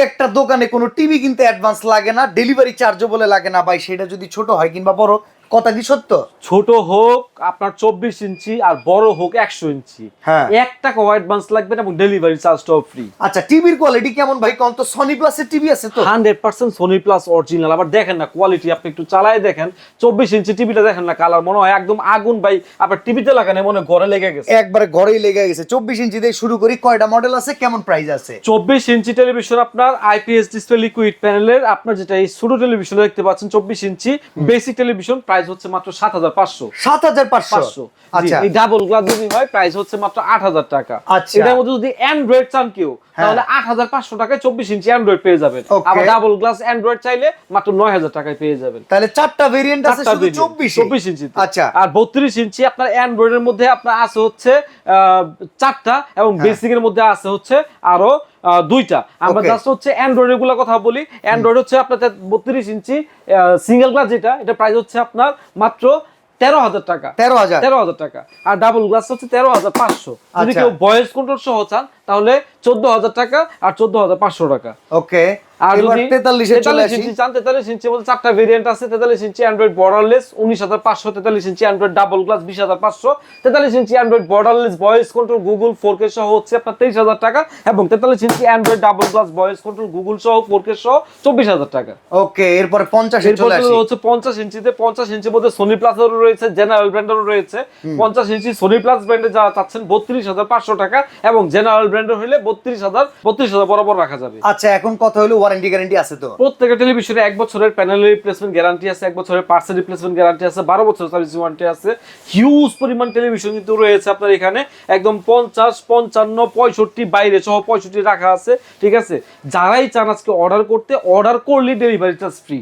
একটা দোকানে কোনো টিভি কিনতে অ্যাডভান্স লাগে না, ডেলিভারি চার্জও বলে লাগে না ভাই, সেটা যদি ছোট হয় কিংবা বড়, কথা কি সত্য? ছোট হোক আপনার 24 ইঞ্চি আর বড় হোক 100 ইঞ্চি, হ্যাঁ 1 টাকা অ্যাডভান্স লাগবে না এবং ডেলিভারি চার্জটাও ফ্রি। আচ্ছা, টিভির কোয়ালিটি কেমন ভাই? কোন তো সনি প্লাসের টিভি আছে তো? 100% সোনি প্লাস অরিজিনাল। আবার দেখেন না কোয়ালিটি, আপনি একটু চালায় দেখেন 24 ইঞ্চি টিভিটা দেখেন না, কালার মনে হয় একদম আগুন ভাই। আপনার টিভিতে লাগানো মনে হয় ঘরে লেগে গেছে। একবারে ঘরেই লেগে গেছে। 24 ইঞ্চি দিয়ে শুরু করি, কয়টা মডেল আছে, কেমন প্রাইস আছে? 24 ইঞ্চি টেলিভিশন আপনার আইপিএস ডিসপ্লে লিকুইড প্যানেলের, আপনার যেটা এই ছোট টেলিভিশন দেখতে পাচ্ছেন 24 ইঞ্চি বেসিক টেলিভিশন, প্রাইস হচ্ছে মাত্র 7500। 7500। আচ্ছা, এই ডাবল গ্লাস যদি হয় প্রাইস হচ্ছে মাত্র 8000 টাকা। আচ্ছা। এটার মধ্যে যদি অ্যান্ড্রয়েড চান কেউ তাহলে 8500 টাকায় 24 ইঞ্চি অ্যান্ড্রয়েড পেয়ে যাবেন। আবার ডাবল গ্লাস অ্যান্ড্রয়েড চাইলে মাত্র 9000 টাকায় পেয়ে যাবেন। তাহলে চারটা ভেরিয়েন্ট আছে শুধু 24 ইঞ্চি। আচ্ছা, আর 32 ইঞ্চি আপনার অ্যান্ড্রয়েডের মধ্যে আপনার আছে হচ্ছে 4টা এবং বেসিকের মধ্যে আছে হচ্ছে আরো 2টা। আমরা জাস্ট হচ্ছে অ্যান্ড্রয়েডের গুলা কথা বলি। অ্যান্ড্রয়েড হচ্ছে আপনার 32 ইঞ্চি সিঙ্গেল গ্লাস, যেটা এটা প্রাইস হচ্ছে আপনার মাত্র 13000 টাকা। 13000 টাকা। আর ডাবল গ্লাস হচ্ছে 13500। যদি কেউ ভয়েস কন্ট্রোল সহ চান তাহলে 14000 টাকা আর 14500 টাকা। ওকে, আর এবার যদি 43 ইঞ্চি চান, 43 ইঞ্চি মধ্যে 4টা ভেরিয়েন্ট আছে। 43 inch Android borderless 19500, 43 inch Android double glass 20500, 43 inch Android borderless voice control Google 4K সহ হচ্ছে আপনার 23000 টাকা এবং 43 inch Android double glass voice control Google সহ 4K সহ 24000 টাকা। ওকে, এরপর 50 এ চলে আসি। হচ্ছে 50 ইঞ্চিতে, 50 ইঞ্চির মধ্যে সোনি প্লাসেরও রয়েছে, জেনারেল ব্র্যান্ডেরও রয়েছে। 50 ইঞ্চি সোনি প্লাস ব্র্যান্ডে যারা চাচ্ছেন 32500 টাকা এবং জেনারেল ব্র্যান্ডের হলে 32000 বরাবর রাখা যাবে। আচ্ছা, এখন কথা হলো ওয়ারেন্টি গ্যারান্টি আছে তো? প্রত্যেকটা টেলিভিশনে 1 বছরের প্যানেল রিপ্লেসমেন্ট গ্যারান্টি আছে, 1 বছরের পার্টস রিপ্লেসমেন্ট গ্যারান্টি আছে, 12 বছরের সার্ভিস ওয়ারেন্টি আছে। হিউজ পরিমাণ টেলিভিশন কিন্তু রয়েছে আপনার এখানে, একদম 50, 55, 65 বাইরে সহ 65 রাখা আছে। ঠিক আছে, যারাই চান আজকে অর্ডার করতে, অর্ডার করলে ডেলিভারি চার্জ ফ্রি।